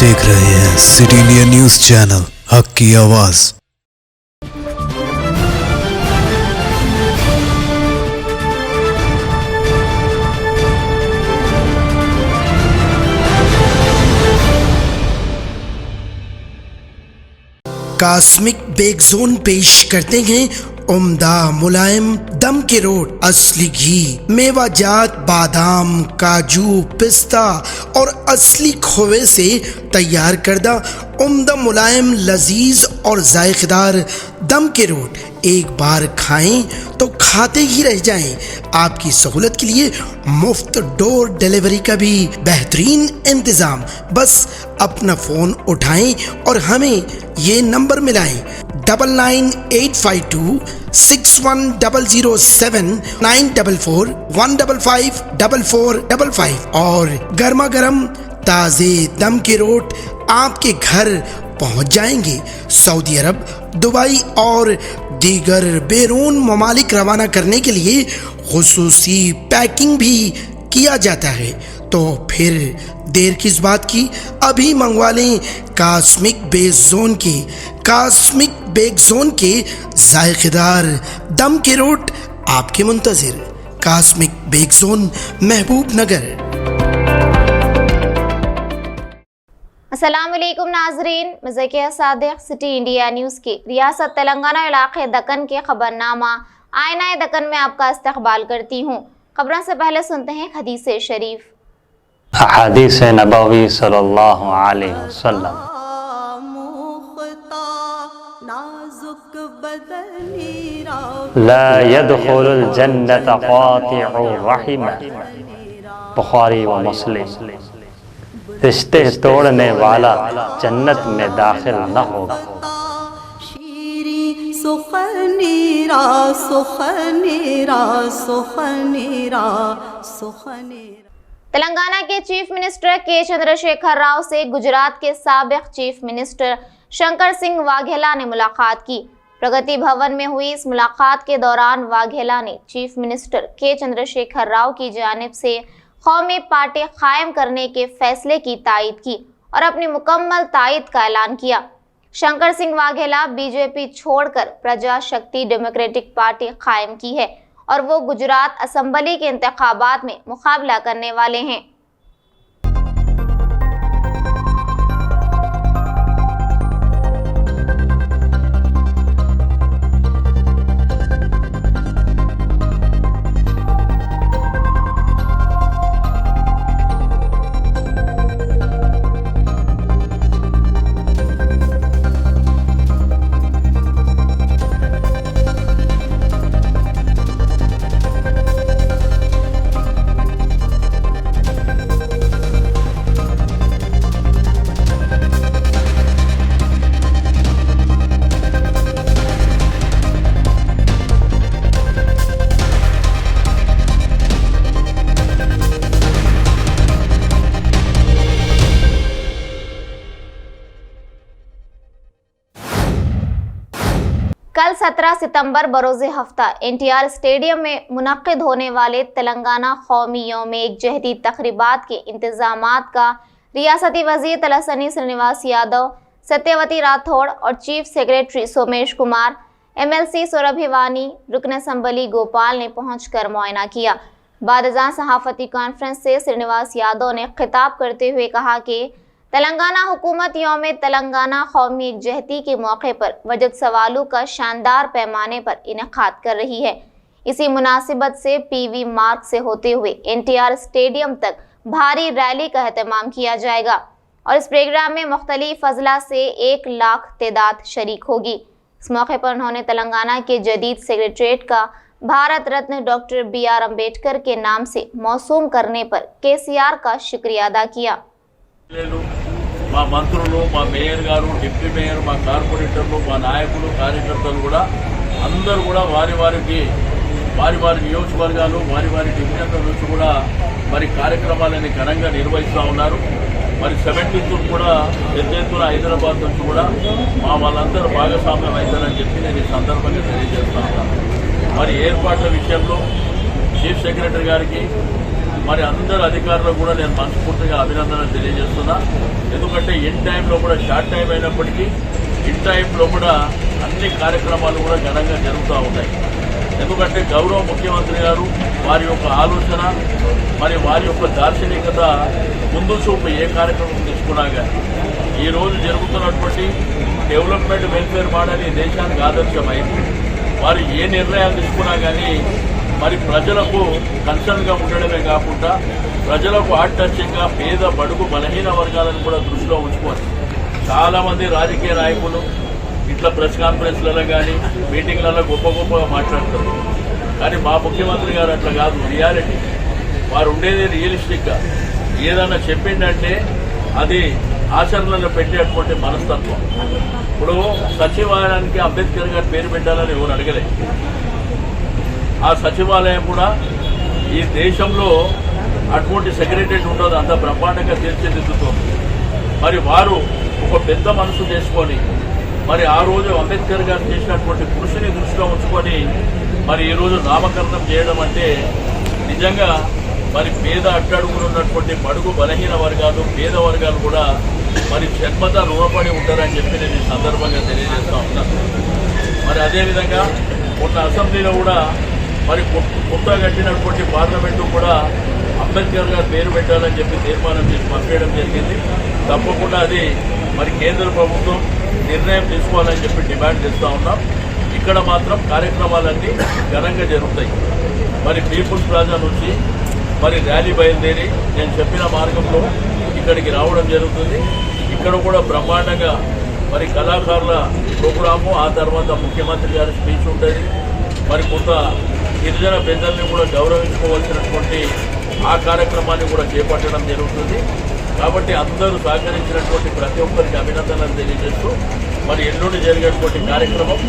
देख रहे हैं सिटी इंडिया न्यूज चैनल, हक की आवाज। कॉस्मिक बेक जोन पेश करते हैं उम्दा मुलायम दम के रोट, असली घी, मेवाजात, बादाम, काजू, पिस्ता और असली खोवे से तैयार करदा उम्दा मुलायम लजीज और जायकेदार दम के रोट एक बार खाएं तो खाते ही रह जाएं। आपकी सहूलत के लिए मुफ्त डोर डिलीवरी का भी बेहतरीन इंतजाम। बस अपना फोन उठाएं और हमें ये नंबर मिलाएं 99852610079441554455 और गर्मा गर्म ताज़े दम के रोट आपके घर पहुंच जाएंगे। सऊदी अरब, दुबई और दीगर बैरून ममालिक रवाना करने के लिए खुसूसी पैकिंग भी किया जाता है। तो फिर देर किस बात की, अभी मंगवा लें कॉस्मिक बेक जोन के जायकेदार दम के रोट आपके मुंतजिर। कॉस्मिक बेक जोन, महबूब नगर। अस्सलाम वालेकुम नाजरीन, मज़ाकिया सादिक सिटी इंडिया न्यूज़ की रियासत तेलंगाना इलाके दक्कन के खबरनामा आईना दक्कन में आपका इस्तकबाल करती हूँ। खबरों से पहले सुनते हैं हदीस शरीफ। हदीस नबवी सल्लल्लाहु अलैहि वसल्लम, ला यदखुलुल जन्नत क़ातिउ रहिम, बुखारी व मुस्लिम। रिश्ते तोड़ने वाला जन्नत में दाखिल न होगा। तेलंगाना के चीफ मिनिस्टर के चंद्रशेखर राव से गुजरात के साबिक चीफ मिनिस्टर शंकर सिंह वाघेला ने मुलाकात की। प्रगति भवन में हुई इस मुलाकात के दौरान वाघेला ने चीफ मिनिस्टर के चंद्रशेखर राव की जानिब से कौमी पार्टी कायम करने के फैसले की तायद की और अपनी मुकम्मल तायद का ऐलान किया। शंकर सिंह वाघेला बीजेपी छोड़कर प्रजा शक्ति डेमोक्रेटिक पार्टी कायम की है और वो गुजरात असम्बली के इंतखाबात में मुकाबला करने वाले हैं। कल 17 सितंबर बरोज़े हफ्ता NTR स्टेडियम में मुनक्किद होने वाले तेलंगाना कौमी यौम एकजहती तकरीबात के इंतजामात का रियासती वज़ीर तलसानी श्रीनिवास यादव, सत्यवती राठौड़ और chief secretary Somesh Kumar, MLC सोरभि वानी, रुकन असम्बली गोपाल ने पहुंचकर मुआयना किया। बाद-ए-ज़ां सहाफ़ती कॉन्फ्रेंस से श्रीनिवास यादव ने खिताब करते हुए कहा कि तेलंगाना हुकूमत यौम तेलंगाना कौमी एकजहती के मौके पर वजद सवालों का शानदार पैमाने पर इनेकाद कर रही है। इसी मुनासिबत से PV मार्ग से होते हुए NTR स्टेडियम तक भारी रैली का एहतमाम किया जाएगा और इस प्रोग्राम में मुख्तलिफ अजला से 1 लाख तादाद शरीक होगी। इस मौके पर उन्होंने तेलंगाना के जदीद सेक्रेटरीट का भारत रत्न डॉक्टर BR अम्बेडकर के नाम से मौसूम करने पर KCR का शुक्रिया अदा किया। మా మంత్రులు, మా మేయర్ గారు, డిప్యూటీ మేయర్, మా కార్పొరేటర్లు, మా నాయకులు, కార్యకర్తలు కూడా అందరూ కూడా వారి వారి నియోజకవర్గాలు, వారి డివిజన్ల నుంచి కూడా మరి కార్యక్రమాలని ఘనంగా నిర్వహిస్తూ ఉన్నారు। మరి 17th కూడా పెద్ద ఎత్తున హైదరాబాద్ నుంచి కూడా మా వాళ్ళందరూ భాగస్వామ్యం అవుతారని చెప్పి నేను ఈ సందర్భంగా తెలియజేస్తా ఉన్నాను। మరి ఏర్పాట్ల విషయంలో చీఫ్ సెక్రటరీ గారికి మరి అందరు అధికారులకు కూడా నేను మనస్ఫూర్తిగా అభినందనలు తెలియజేస్తున్నా। ఎందుకంటే ఇన్ టైంలో కూడా షార్ట్ టైం అయినప్పటికీ ఇన్ టైంలో కూడా అన్ని కార్యక్రమాలు కూడా ఘనంగా జరుగుతూ ఉన్నాయి. ఎందుకంటే గౌరవ ముఖ్యమంత్రి గారు వారి యొక్క ఆలోచన మరి వారి యొక్క దార్శనికత ముందు చూపు ఏ కార్యక్రమం తీసుకున్నా కానీ ఈరోజు జరుగుతున్నటువంటి డెవలప్మెంట్ వెల్ఫేర్ మోడల్ ఈ దేశానికి ఆదర్శమైంది. వారు ఏ నిర్ణయాలు తీసుకున్నా కానీ మరి ప్రజలకు కన్సర్న్గా ఉండడమే కాకుండా ప్రజలకు ఆటంకంగా పేద బడుగు బలహీన వర్గాలను కూడా దృష్టిలో ఉంచుకొని చాలామంది రాజకీయ నాయకులు ఇట్లా ప్రెస్ కాన్ఫరెన్స్లలో కానీ మీటింగ్లలో గొప్పగా మాట్లాడతారు. కానీ మా ముఖ్యమంత్రి గారు అట్లా కాదు, రియాలిటీ. వారు ఉండేది రియలిస్టిక్గా. ఏదన్నా చెప్పిందంటే అది ఆచరణలో పెట్టేటువంటి మనస్తత్వం. ఇప్పుడు సచివాలయానికి అంబేద్కర్ గారి పేరు పెట్టాలని ఎవరు అడగలేదు. ఆ సచివాలయం కూడా ఈ దేశంలో అటువంటి సెక్రటరేట్ ఉండదు, అంత బ్రహ్మాండంగా తీర్చిదిద్దుతోంది. మరి వారు ఒక పెద్ద మనసు చేసుకొని మరి ఆ రోజు అంబేద్కర్ గారు చేసినటువంటి కృషిని దృష్టిలో ఉంచుకొని మరి ఈరోజు నామకరణం చేయడం అంటే నిజంగా మరి పేద అట్టడుగులు ఉన్నటువంటి బడుగు బలహీన వర్గాలు పేద వర్గాలు కూడా మరి జన్మత రుణపడి ఉంటారని చెప్పి నేను ఈ సందర్భంగా తెలియజేస్తా ఉన్నాను. మరి అదేవిధంగా మొన్న అసెంబ్లీలో కూడా మరి కొత్త కట్టినటువంటి పార్లమెంటు కూడా అంబేద్కర్ గారు పేరు పెట్టాలని చెప్పి తీర్మానం చేసి పంపేయడం జరిగింది. తప్పకుండా అది మరి కేంద్ర ప్రభుత్వం నిర్ణయం తీసుకోవాలని చెప్పి డిమాండ్ చేస్తూ ఉన్నాం. ఇక్కడ మాత్రం కార్యక్రమాలన్నీ ఘనంగా జరుగుతాయి. మరి పీపుల్స్ ప్లాజా నుంచి మరి ర్యాలీ బయలుదేరి నేను చెప్పిన మార్గంలో ఇక్కడికి రావడం జరుగుతుంది. ఇక్కడ కూడా బ్రహ్మాండంగా మరి కళాకారుల ప్రోగ్రాము, ఆ తర్వాత ముఖ్యమంత్రి గారి స్పీచ్ ఉంటుంది. మరి కొంత గిరిజన పెద్దల్ని కూడా గౌరవించుకోవాల్సినటువంటి ఆ కార్యక్రమాన్ని కూడా చేపట్టడం జరుగుతుంది. కాబట్టి అందరూ సహకరించినటువంటి ప్రతి ఒక్కరికి అభినందనలు తెలియజేస్తూ మరి ఎల్లుండి జరిగేటువంటి కార్యక్రమం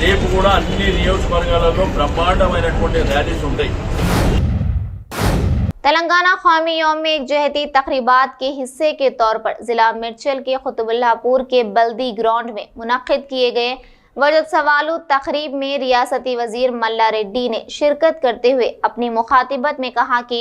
రేపు కూడా అన్ని నియోజకవర్గాలలో బ్రహ్మాండమైనటువంటి ర్యాలీస్ ఉంటాయి. तेलंगाना कौमी यौम में एक जहती तकरीबात के हिस्से के तौर पर जिला मिर्चल के कुतुबुल्लाहपुर के बल्दी ग्राउंड में मुनक्किद किए गए वजद सवालू तकरीब में रियासती वजीर मल्ला रेड्डी ने शिरकत करते हुए अपनी मुखातिबत में कहा कि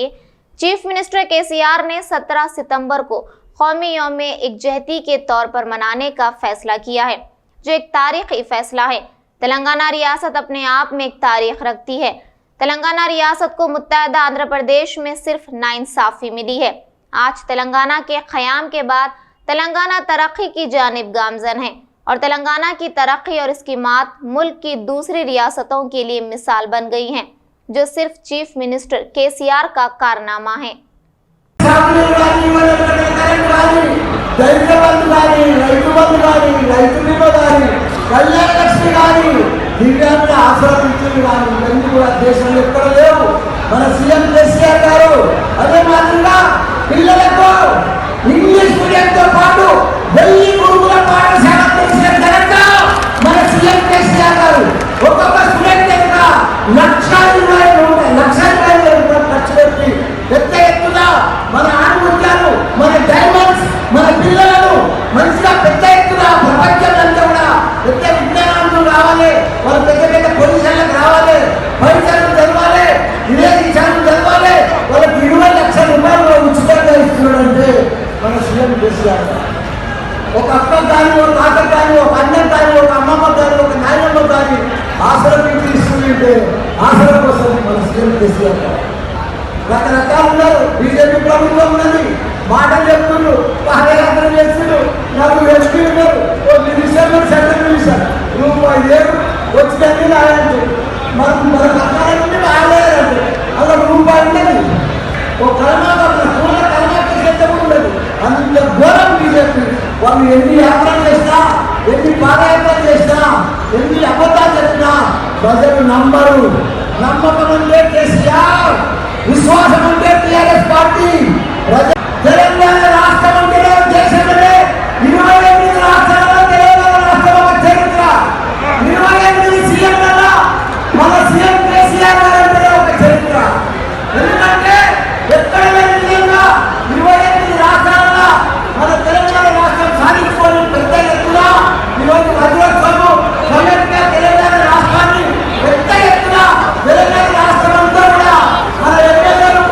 चीफ मिनिस्टर केसीआर ने 17 सितंबर को कौमी यौम में एक जहती के तौर पर मनाने का फैसला किया है, जो एक तारीखी फैसला है। तेलंगाना रियासत अपने आप में एक तारीख रखती है। तेलंगाना रियासत को मुत्तहदा आंध्र प्रदेश में सिर्फ नाइंसाफी मिली है। आज तेलंगाना के क़याम के बाद तेलंगाना तरक्की की जानिब गामज़न है और तेलंगाना की तरक्की और इसकी मात मुल्क की दूसरी रियासतों के लिए मिसाल बन गई हैं, जो सिर्फ चीफ मिनिस्टर केसीआर का कारनामा है। దివ్యాంగుల ఆశ్రయించింది కానీ ఇవన్నీ కూడా దేశంలో ఎక్కడ లేవు. మన సీఎం కేసీఆర్ గారు అదే మాదిరిగా పిల్లలకు ఇంగ్లీష్ మీడియంతో పాటు 1000 గురుకుల పాఠశాల తెచ్చిన ఘనత మన సీఎం కేసీఆర్ గారు. ఒక్కొక్క స్టూడెంట్ దగ్గర ₹1,20,000 ఖర్చు పెట్టి పెద్ద ఎత్తున మన ఆణిముత్యాలు, మన డైమండ్స్, మన పిల్లలను మంచిగా పెద్ద ఎత్తున ప్రపంచంలో కూడా పెద్ద విజ్ఞానం రావాలి, వాళ్ళు పెద్ద పెద్ద పొజిషన్లకు రావాలి, పరీక్షలు చదవాలి, విదేశీ ఛానల్ చదవాలి, వాళ్ళకి 20 లక్షల రూపాయలు ఉచితంగా ఇస్తున్నాడంటే మన సీఎం కేసీఆర్. ఒక అక్క కానీ, ఒక తాత కానీ, ఒక అన్నం కానీ, ఒక అమ్మమ్మ కానీ, ఒక నాయనమ్మ కానీ ఆశ్రమించి ఇస్తుంటే ఆశ్రమం కోసం మన సీఎం కేసీఆర్. రకరకాలు ఉన్నారు. బీజేపీ ప్రభుత్వం ఉన్నది, మాటలు చెప్తున్నారు, పాదయాత్ర చేస్తున్నారు, నాకు ఎంపీ ఉన్నారు, ఓ మినిస్టర్, సెంట్రల్ మినిస్టర్ ₹5,000 వచ్చిందని రాయండి, మనకు మన పక్కన రాలేదండి. అలా రూపాయి ఉండదు. ఒక కర్మాకరణ ఉండదు. అంత ఘోరం బీజేపీ. వాళ్ళు ఎన్ని యాత్రలు చేసినా, ఎన్ని పాదయాత్రలు చేసినా, ఎన్ని అబద్ధాలు చెప్పినా ప్రజలు నమ్మరు. నమ్మకం అంటే కేసీఆర్, విశ్వాసం అంటే టీఆర్ఎస్ పార్టీ. తెలంగాణ రాష్ట్రం అంటే దేశంలోనే 28 రాష్ట్రాలలో తెలంగాణ రాష్ట్రం ఒక చరిత్ర. 28 సీఎంల మన సీఎం కేసీఆర్ గారు అంటే ఒక చరిత్ర. ఎందుకంటే ఎక్కడ లేని విధంగా 28 రాష్ట్రాలలో మన తెలంగాణ రాష్ట్రం సాధించుకొని పెద్ద ఎత్తున ఈరోజు వజ్రోత్సవం సమయంగా తెలంగాణ రాష్ట్రాన్ని పెద్ద ఎత్తున తెలంగాణ రాష్ట్రం అంతా కూడా మన ఎమ్మెల్యేలు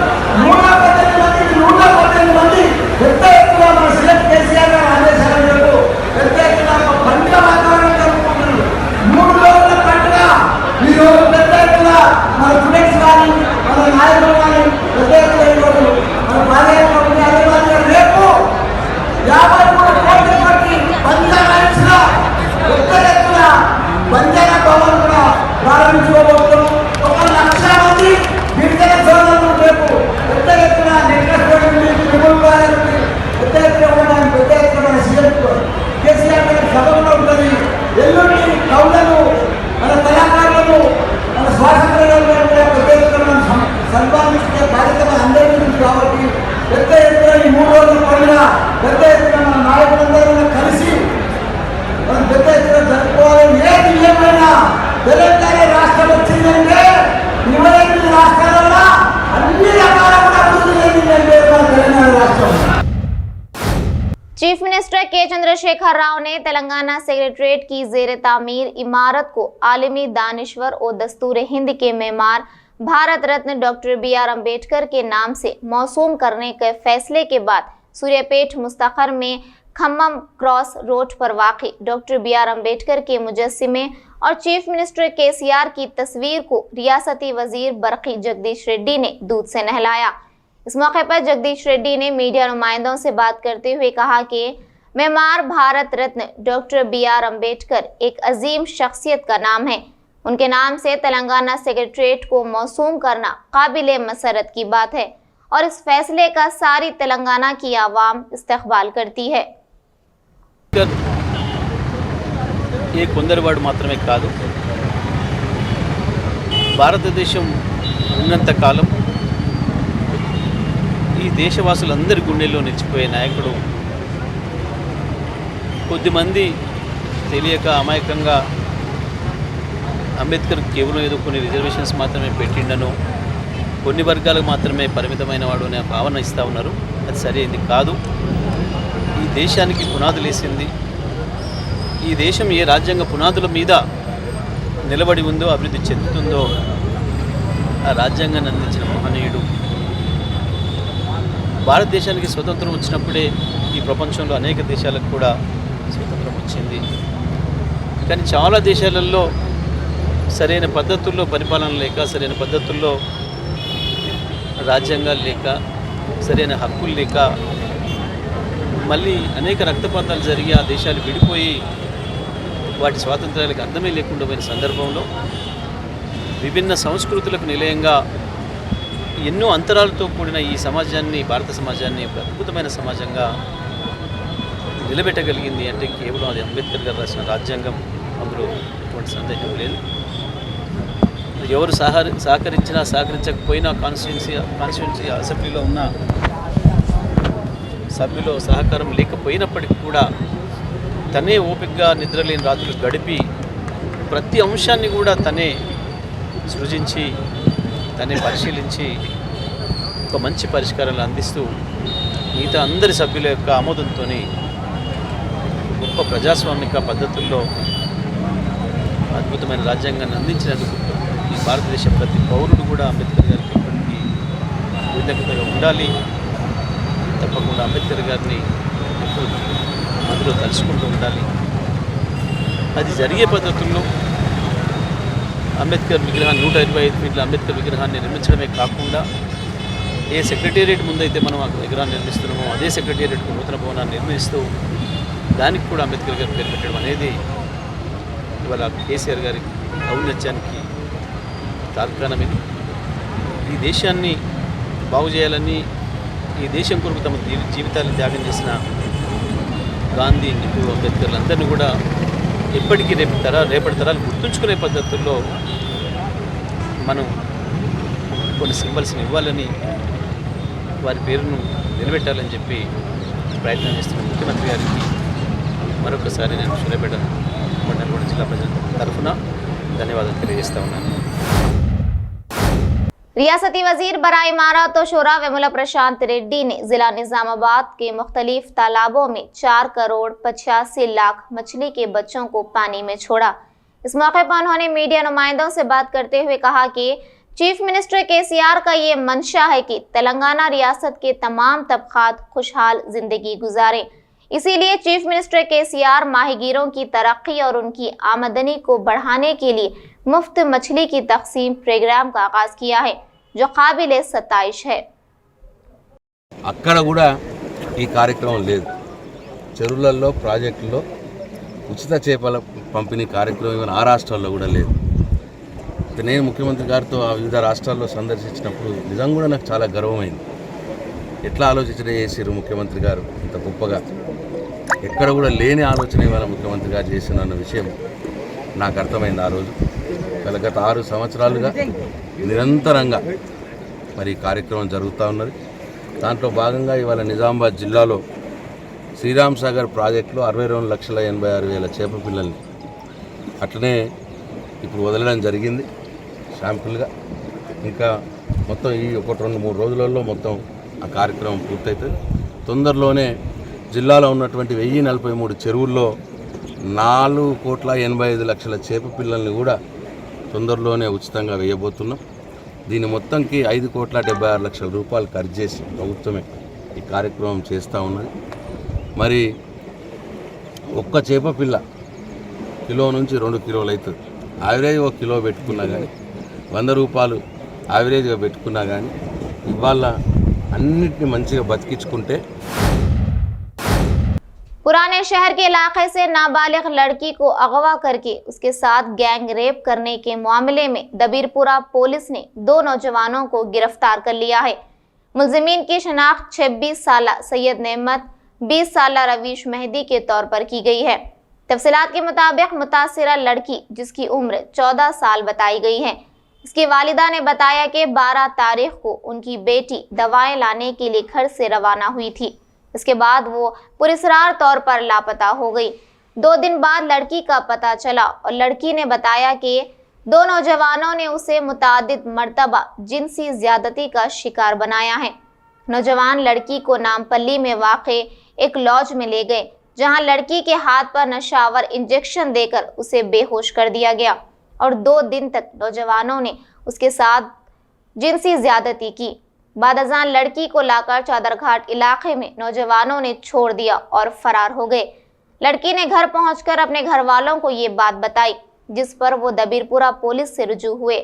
ఎత్తున మన నాయకులందరూ కలిసి మనం పెద్ద ఎత్తున జరుపుకోవాలి. ఏది ఏమైనా తెలంగాణ రాష్ట్రం వచ్చిందంటే 28 రాష్ట్రాలలో అన్ని రకాల అభివృద్ధి చెందిందంటే మన తెలంగాణ రాష్ట్రం. चीफ मिनिस्टर के चंद्रशेखर राव ने तेलंगाना सेक्रेटरीट की जेर तामीर इमारत को आलमी दानिश्वर और दस्तूर हिंद के मेमार भारत रत्न डॉक्टर BR अम्बेडकर के नाम से मौसूम करने के फैसले के बाद सूर्यापेट मुस्तखर में खम्मम क्रॉस रोड पर वाक़ई डॉक्टर BR अम्बेडकर के मुजस्सिमे और चीफ मिनिस्टर KCR की तस्वीर को रियासती वजीर बरकी जगदीश रेड्डी ने दूध से नहलाया। इस मौके पर जगदीश रेड्डी ने मीडिया नुमाइंदों से बात करते हुए कहा कि मेमार भारत रत्न डॉक्टर BR अम्बेडकर एक अजीम शख्सियत का नाम है। उनके नाम से तेलंगाना सेक्रेटरीट को मौसूम करना काबिले मसरत की बात है और इस फैसले का सारी तेलंगाना की आवाम इस्तकबाल करती है। ఏ కొందరివాడు మాత్రమే కాదు, భారతదేశం ఉన్నంత కాలం ఈ దేశవాసులందరి గుండెల్లో నిలిచిపోయే నాయకుడు. కొద్దిమంది తెలియక అమాయకంగా అంబేద్కర్ కేవలం ఏదో కొన్ని రిజర్వేషన్స్ మాత్రమే పెట్టిండను, కొన్ని వర్గాలకు మాత్రమే పరిమితమైన వాడు అనే భావన ఇస్తూ ఉన్నారు. అది సరైనది కాదు. ఈ దేశానికి పునాదులు వేసింది, ఈ దేశం ఏ రాజ్యాంగ పునాదుల మీద నిలబడి ఉందో అభివృద్ధి చెందుతుందో ఆ రాజ్యాంగాన్ని అందించిన మహనీయుడు. భారతదేశానికి స్వతంత్రం వచ్చినప్పుడే ఈ ప్రపంచంలో అనేక దేశాలకు కూడా స్వతంత్రం వచ్చింది. కానీ చాలా దేశాలలో సరైన పద్ధతుల్లో పరిపాలన లేక, సరైన పద్ధతుల్లో రాజ్యాంగాలు లేక, సరైన హక్కులు లేక మళ్ళీ అనేక రక్తపాతాలు జరిగి ఆ దేశాలు విడిపోయి వాటి స్వాతంత్రాలకు అర్థమే లేకుండా పోయిన సందర్భంలో విభిన్న సంస్కృతులకు నిలయంగా ఎన్నో అంతరాలతో కూడిన ఈ సమాజాన్ని, భారత సమాజాన్ని ఒక అద్భుతమైన సమాజంగా నిలబెట్టగలిగింది అంటే కేవలం అది అంబేద్కర్ గారు రాసిన రాజ్యాంగం. అందులో ఎటువంటి సందేహం లేదు. ఎవరు సహకరించినా సహకరించకపోయినా కాన్స్టిట్యున్సీ అసెంబ్లీలో ఉన్న సభ్యులు సహకారం లేకపోయినప్పటికీ కూడా తనే ఓపికగా నిద్రలేని రాత్రులు గడిపి ప్రతి అంశాన్ని కూడా తనే సృజించి, తనే పరిశీలించి ఒక మంచి పరిష్కారాలు అందిస్తూ మిగతా అందరి సభ్యుల యొక్క ఆమోదంతో గొప్ప ప్రజాస్వామిక పద్ధతుల్లో అద్భుతమైన రాజ్యాంగాన్ని అందించినందుకు ఈ భారతదేశ ప్రతి పౌరుడు కూడా అంబేద్కర్ గారికి ఇప్పటికీ కృతజ్ఞతగా ఉండాలి. తప్పకుండా అంబేద్కర్ గారిని ఎప్పుడు అందులో తలుచుకుంటూ ఉండాలి. అది జరిగే పద్ధతుల్లో అంబేద్కర్ విగ్రహాన్ని 125 ఫీట్ల అంబేద్కర్ విగ్రహాన్ని నిర్మించడమే కాకుండా ఏ సెక్రటేరియట్ ముందైతే మనం ఆ విగ్రహాన్ని నిర్మిస్తున్నామో అదే సెక్రటేరియట్కు నూతన భవనాన్ని నిర్మిస్తూ దానికి కూడా అంబేద్కర్ గారు పేరు పెట్టడం అనేది ఇవాళ కేసీఆర్ గారి ఔన్నత్యానికి తార్కాణం. ఇది ఈ దేశాన్ని బాగు చేయాలని, ఈ దేశం కొరకు తమ జీవితాలను త్యాగం చేసిన గాంధీ, నెహ్రూ, అంబేద్కర్లు అందరినీ కూడా ఎప్పటికీ రేపటి తరాలు గుర్తుంచుకునే పద్ధతుల్లో మనం కొన్ని సింబల్స్ని ఇవ్వాలని, వారి పేరును నిలబెట్టాలని చెప్పి ప్రయత్నం చేస్తున్న ముఖ్యమంత్రి గారికి మరొకసారి నేను సూర్యాపేట మండలం జిల్లా ప్రజల తరఫున ధన్యవాదాలు తెలియజేస్తా ఉన్నాను. रियासती वजीर बराए इमारत और शोरा वेमुला प्रशांत रेड्डी ने जिला निजामाबाद के मुख्तलिफ तालाबों में 4,85,00,000 मछली के बच्चों को पानी में छोड़ा। इस मौके पर उन्होंने मीडिया नुमाइंदों से बात करते हुए कहा कि चीफ मिनिस्टर KCR का ये मंशा है कि तेलंगाना रियासत के तमाम तबकात खुशहाल जिंदगी गुजारें। इसीलिए चीफ मिनिस्टर KCR माहीगीरों की तरक्की और उनकी आमदनी को बढ़ाने के लिए मुफ्त मछली की तकसीम प्रोग्राम का आगाज किया है, जो काबिल सताइश है। అక్కడ కూడా ఈ కార్యక్రమం లేదు. చెరువులలో, ప్రాజెక్టుల్లో ఉచిత చేపల పంపిణీ కార్యక్రమం ఇవన్నీ ఆ రాష్ట్రాల్లో కూడా లేదు. నేను ముఖ్యమంత్రి గారితో ఆ వివిధ రాష్ట్రాల్లో సందర్శించినప్పుడు నిజంగా కూడా నాకు చాలా గర్వమైంది. ఎట్లా ఆలోచన చేసారు ముఖ్యమంత్రి గారు ఇంత గొప్పగా. ఎక్కడ కూడా లేని ఆలోచన ఇవాళ ముఖ్యమంత్రి గారు చేసిన విషయం నాకు అర్థమైంది ఆ రోజు. గత 6 సంవత్సరాలుగా నిరంతరంగా మరి కార్యక్రమం జరుగుతూ ఉన్నది. దాంట్లో భాగంగా ఇవాళ నిజామాబాద్ జిల్లాలో శ్రీరామ్ సాగర్ ప్రాజెక్టులో 62,86,000 చేప పిల్లల్ని అట్లనే ఇప్పుడు వదలడం జరిగింది శాంపుల్గా. ఇంకా మొత్తం ఈ 1-2-3 రోజులలో మొత్తం ఆ కార్యక్రమం పూర్తవుతుంది. తొందరలోనే జిల్లాలో ఉన్నటువంటి 1043 చెరువుల్లో 4,85,00,000 చేప పిల్లల్ని కూడా తొందరలోనే ఉచితంగా వేయబోతున్నాం. దీని మొత్తంకి 5,76,00,000 రూపాయలు ఖర్చు చేసి ప్రభుత్వమే ఈ కార్యక్రమం చేస్తూ ఉన్నది. మరి ఒక్క చేప పిల్ల కిలో నుంచి 2 కిలోలు అవుతుంది. యావరేజ్ 1 కిలో పెట్టుకున్నా కానీ 100 రూపాయలు యావరేజ్గా పెట్టుకున్నా కానీ ఇవాళ అన్నిటిని మంచిగా బతికించుకుంటే. पुराने शहर के इलाके से नाबालिग लड़की को अगवा करके उसके साथ गैंग रेप करने के मामले में दबीरपुरा पुलिस ने 2 नौजवानों को गिरफ्तार कर लिया है। मुलजिमीन की शनाख्त 26 साल सैयद नेमत, 20 साल रवीश मेहदी के तौर पर की गई है। तफसीलात के मुताबिक मुतासिरा लड़की जिसकी उम्र 14 साल बताई गई है, इसकी वालिदा ने बताया कि 12 तारीख को उनकी बेटी दवाएं लाने के लिए घर से रवाना हुई थी। इसके बाद वो पुरस्रार तौर पर लापता हो गई। 2 दिन बाद लड़की का पता चला और लड़की ने बताया कि 2 नौजवानों ने उसे मुतादिद मर्तबा जिनसी ज्यादती का शिकार बनाया है। नौजवान लड़की को नामपल्ली में वाक़े एक लॉज में ले गए, जहां लड़की के हाथ पर नशावर इंजेक्शन देकर उसे बेहोश कर दिया गया और 2 दिन तक नौजवानों ने उसके साथ जिनसी ज्यादती की। बाद अज़ान लड़की को लाकर चादरघाट इलाके में नौजवानों ने छोड़ दिया और फरार हो गए। लड़की ने घर पहुंचकर अपने घर वालों को ये बात बताई, जिस पर वो दबीरपुरा पुलिस से रुजू हुए।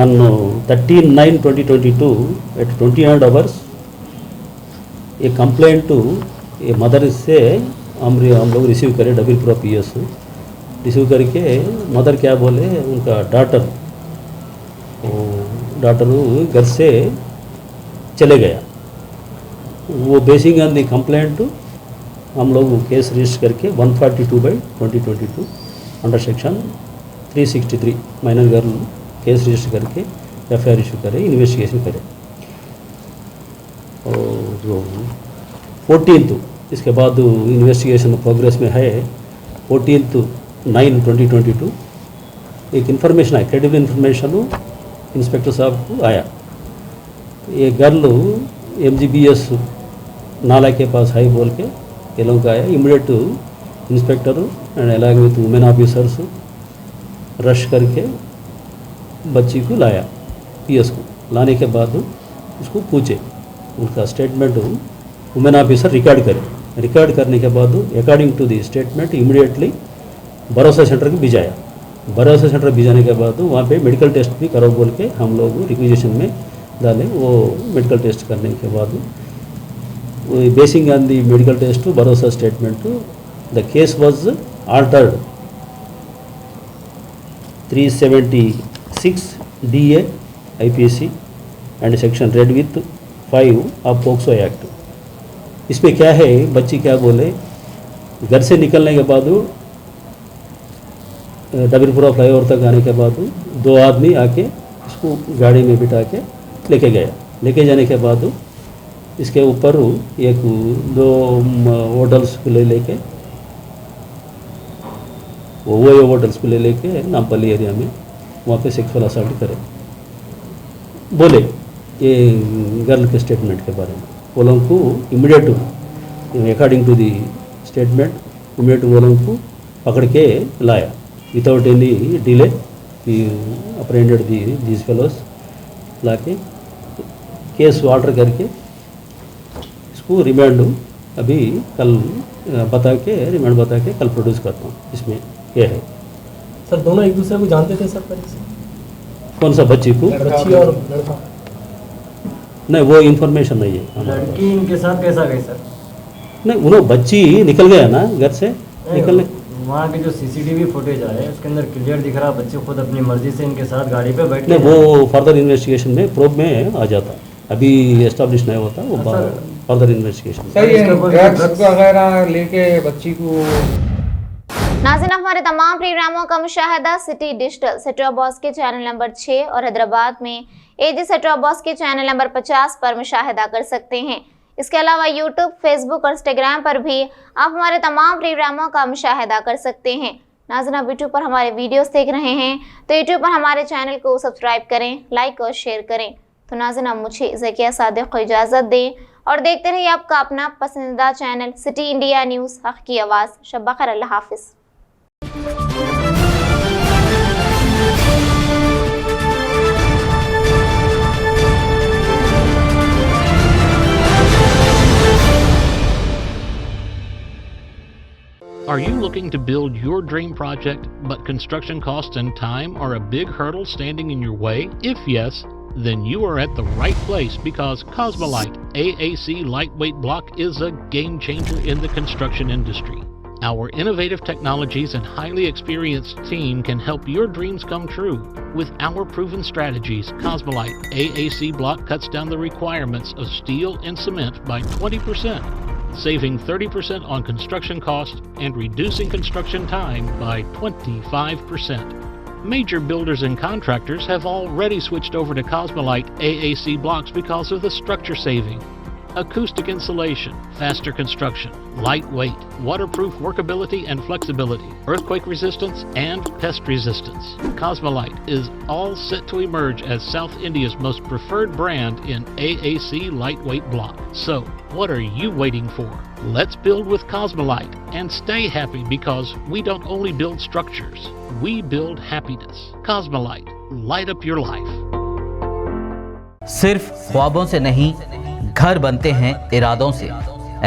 On 13/9/2022 at 20 hours, a complaint to a mother से हम लोग रिसीव करें दबीरपुरा PS रिसीव करके मदर क्या बोले, उनका डॉटर घर से चले गया। वो बेसिंग ऑन दी कंप्लेंट हम लोग केस रजिस्टर करके 142/2022 under section 363 minor girl case register करके FIR इशू करें, इन्वेस्टिगेशन करें। और जो 14th इसके बाद इन्वेस्टिगेशन प्रोग्रेस में है। 14/9/2022 एक इन्फॉर्मेशन आया, क्रेडिबल इन्फॉर्मेशन इंस्पेक्टर साहब को आया। ये गर्ल MGBS नाला के पास है बोल के ये लोग आया। Immediate inspector and along with women officers rush करके बच्ची को लाया PS को। लाने के बाद उसको पूछे, उनका स्टेटमेंट वुमेन ऑफिसर रिकॉर्ड करे। रिकॉर्ड करने के बाद according to the statement immediately Bharosa centre को भिजाया। भरोसा सेंटर भिजाने के बाद वहाँ पे मेडिकल टेस्ट भी करो बोल के हम लोग रिक्विजिशन में डाले। वो मेडिकल टेस्ट करने के बाद basing on the medical test भरोसा statement the case was altered 376 DA IPC and section read with 5 of POCSO act. इसमें क्या है, बच्ची क्या बोले, घर से निकलने के बाद दबीरपुरा फ्लाईओवर तक आने के बाद 2 आदमी आके इसको गाड़ी में बिठा के लेके गया। लेके जाने के बाद इसके ऊपर 1-2 होटल्स को लेके वो होटल्स को लेके नामपल्ली एरिया में वहाँ पे सेक्सुअल असल्ट करे। बोले ये गर्ल के स्टेटमेंट के बारे में। वो लोगों को immediate according to the statement immediate वो लोगों को पकड़ के लाया without any delay. Apprehended these fellows ला के केस ऑर्डर करके इसको रिमांड अभी कल बता के रिमांड बता के कल प्रोड्यूस करता हूँ। इसमें क्या है सर, दोनों एक दूसरे को जानते थे सर पहले से? कौन सा बच्ची को? बच्ची और लड़का? नहीं, वो इन्फॉर्मेशन नहीं है हमारे। लड़की इनके साथ कैसा गई सर? नहीं, उन्होंने बच्ची निकल गया ना घर से निकलने। वहाँ की जो CCTV फुटेज आया है उसके अंदर क्लियर दिख रहा बच्चे खुद अपनी मर्जी से इनके साथ गाड़ी पे बैठ। नहीं, वो फर्दर इन्वेस्टिगेशन में प्रोब में आ जाता, अभी एस्टेब्लिश नहीं होता वो फर्दर इन्वेस्टिगेशन। ड्रग्स वगैरह लेके बच्ची को नाज़रीन, हमारे तमाम प्रोग्रामों का मुशाहिदा सिटी डिजिटल सेट-टॉप बॉक्स के चैनल नंबर 6 और हैदराबाद में एजी सेट-टॉप बॉक्स के चैनल नंबर 50 पर मुशाहिदा कर सकते हैं। इसके अलावा यूट्यूब, फेसबुक और इंस्टाग्राम पर भी आप हमारे तमाम प्रोग्रामों का मुशाहिदा कर सकते हैं। नाज़रीन, आप यूट्यूब पर हमारे वीडियोस देख रहे हैं तो यूट्यूब पर हमारे चैनल को सब्सक्राइब करें, लाइक और शेयर करें। तो नाज़रीन, आप मुझे ज़किया सादिक को इजाज़त दें और देखते रहिए आपका अपना पसंदीदा चैनल सिटी इंडिया न्यूज़, हक़ की आवाज़। शब बख़ैर, अल्लाह हाफ़िज़। Are you looking to build your dream project, but construction costs and time are a big hurdle standing in your way? If yes, then you are at the right place, because Cosmolite AAC lightweight block is a game changer in the construction industry. Our innovative technologies and highly experienced team can help your dreams come true. With our proven strategies, Cosmolite AAC block cuts down the requirements of steel and cement by 20%. Saving 30% on construction costs and reducing construction time by 25%. Major builders and contractors have already switched over to Cosmolite AAC blocks because of the structure saving. Acoustic insulation, faster construction, lightweight, waterproof workability and flexibility, earthquake resistance, and pest resistance. Cosmolite is all set to emerge as South India's most preferred brand in AAC lightweight block. So, what are you waiting for? Let's build with Cosmolite and stay happy, because we don't only build structures, we build happiness. Cosmolite, light up your life. सिर्फ ख्वाबों से नहीं, घर बनते हैं इरादों से।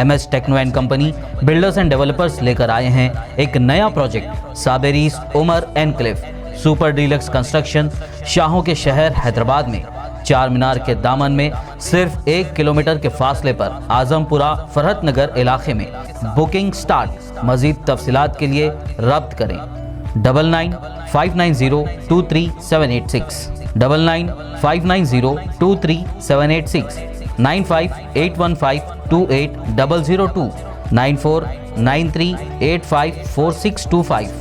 MS techno and company builders and developers लेकर आए हैं एक नया प्रोजेक्ट, साबेरीज Umar enclave super deluxe construction, शाहों के शहर हैदराबाद में। चार मीनार के दामन में सिर्फ 1 किलोमीटर के फासले पर आजमपुरा फरहत नगर इलाके में। Booking start. मजीद तफसीलात के लिए रब्त करें 9959023786, 9959023786, 9581528002, 9493854625।